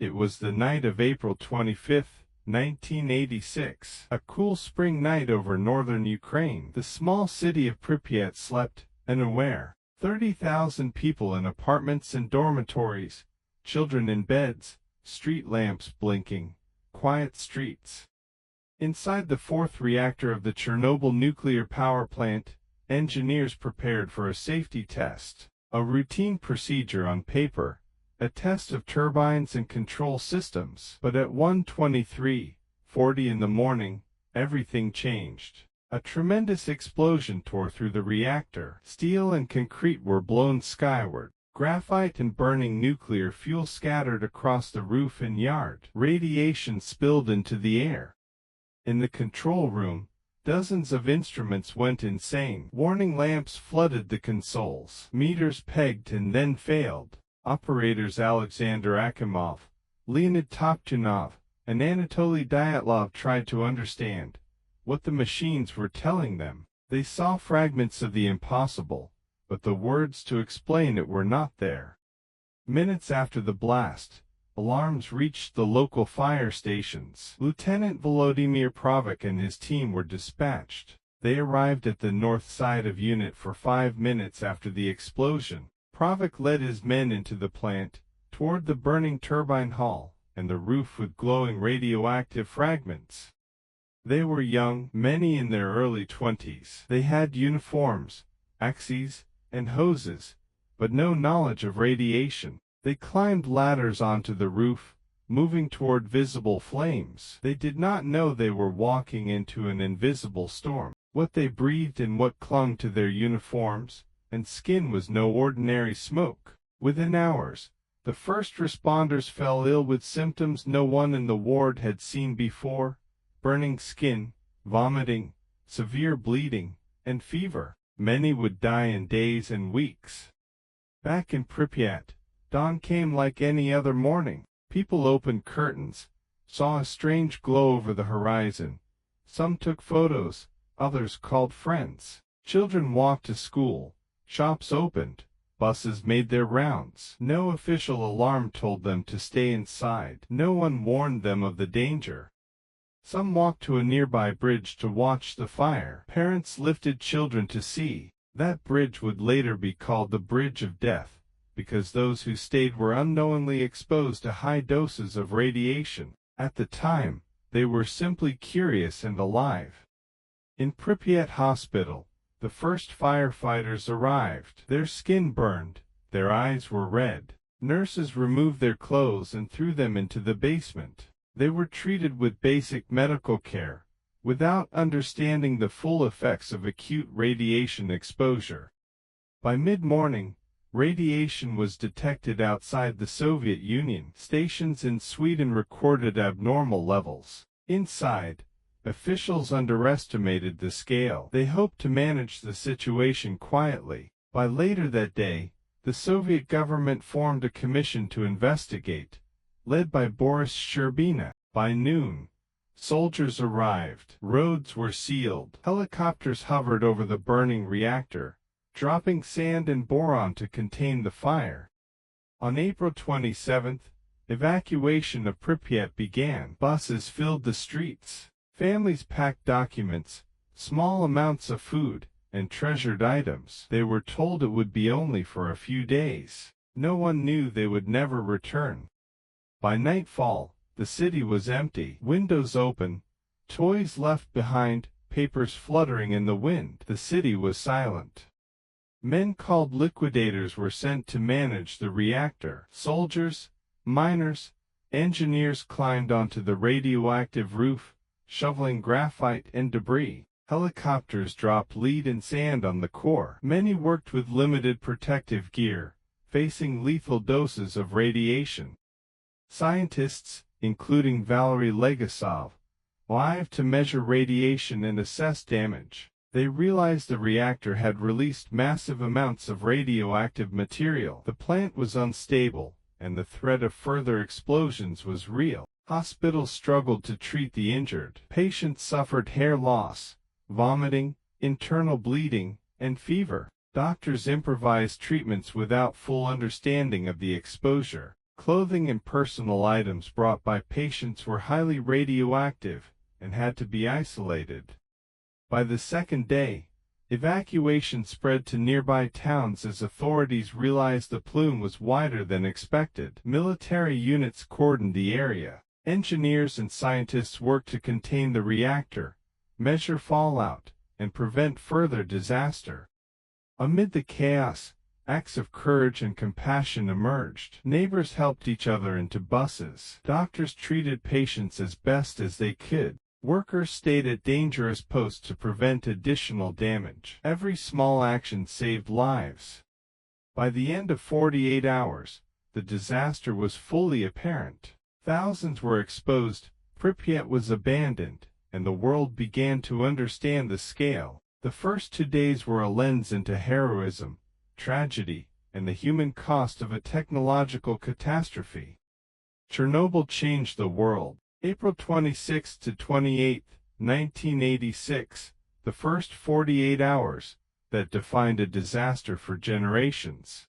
It was the night of April 25, 1986, a cool spring night over northern Ukraine. The small city of Pripyat slept, unaware. 30,000 people in apartments and dormitories, children in beds, street lamps blinking, quiet streets. Inside the fourth reactor of the Chernobyl nuclear power plant, engineers prepared for a safety test, a routine procedure on paper, a test of turbines and control systems. But at 1:23:40 in the morning, everything changed. A tremendous explosion tore through the reactor. Steel and concrete were blown skyward. Graphite and burning nuclear fuel scattered across the roof and yard. Radiation spilled into the air. In the control room, dozens of instruments went insane. Warning lamps flooded the consoles. Meters pegged and then failed. Operators Alexander Akimov, Leonid Toptunov, and Anatoly Dyatlov tried to understand what the machines were telling them. They saw fragments of the impossible, but the words to explain it were not there. Minutes after the blast, alarms reached the local fire stations. Lieutenant Volodymyr Pravik and his team were dispatched. They arrived at the north side of unit for 5 minutes after the explosion. Pravik led his men into the plant, toward the burning turbine hall, and the roof with glowing radioactive fragments. They were young, many in their early 20s. They had uniforms, axes, and hoses, but no knowledge of radiation. They climbed ladders onto the roof, moving toward visible flames. They did not know they were walking into an invisible storm. What they breathed and what clung to their uniforms and skin was no ordinary smoke. Within hours, the first responders fell ill with symptoms no one in the ward had seen before: burning skin, vomiting, severe bleeding, and fever. Many would die in days and weeks. Back in Pripyat, dawn came like any other morning. People opened curtains, saw a strange glow over the horizon. Some took photos, others called friends. Children walked to school, shops opened, buses made their rounds. No official alarm told them to stay inside. No one warned them of the danger. Some walked to a nearby bridge to watch the fire. Parents lifted children to see. That bridge would later be called the Bridge of Death, because those who stayed were unknowingly exposed to high doses of radiation. At the time, they were simply curious and alive. In Pripyat Hospital, the first firefighters arrived. Their skin burned, their eyes were red. Nurses removed their clothes and threw them into the basement. They were treated with basic medical care, without understanding the full effects of acute radiation exposure. By mid-morning, radiation was detected outside the Soviet Union. Stations in Sweden recorded abnormal levels. Inside, officials underestimated the scale. They hoped to manage the situation quietly. By later that day, the Soviet government formed a commission to investigate, led by Boris Sherbina. By noon, soldiers arrived. Roads were sealed. Helicopters hovered over the burning reactor, dropping sand and boron to contain the fire. On April 27th, evacuation of Pripyat began. Buses filled the streets. Families packed documents, small amounts of food, and treasured items. They were told it would be only for a few days. No one knew they would never return. By nightfall, the city was empty. Windows open, toys left behind, papers fluttering in the wind. The city was silent. Men called liquidators were sent to manage the reactor. Soldiers, miners, engineers climbed onto the radioactive roof, shoveling graphite and debris. Helicopters dropped lead and sand on the core. Many worked with limited protective gear, facing lethal doses of radiation. Scientists, including Valery Legasov, arrived to measure radiation and assess damage. They realized the reactor had released massive amounts of radioactive material. The plant was unstable, and the threat of further explosions was real. Hospitals struggled to treat the injured. Patients suffered hair loss, vomiting, internal bleeding, and fever. Doctors improvised treatments without full understanding of the exposure. Clothing and personal items brought by patients were highly radioactive and had to be isolated. By the second day, evacuation spread to nearby towns as authorities realized the plume was wider than expected. Military units cordoned the area. Engineers and scientists worked to contain the reactor, measure fallout, and prevent further disaster. Amid the chaos, acts of courage and compassion emerged. Neighbors helped each other into buses. Doctors treated patients as best as they could. Workers stayed at dangerous posts to prevent additional damage. Every small action saved lives. By the end of 48 hours, the disaster was fully apparent. Thousands were exposed, Pripyat was abandoned, and the world began to understand the scale. The first 2 days were a lens into heroism, tragedy, and the human cost of a technological catastrophe. Chernobyl changed the world. April 26 to 28, 1986, the first 48 hours that defined a disaster for generations.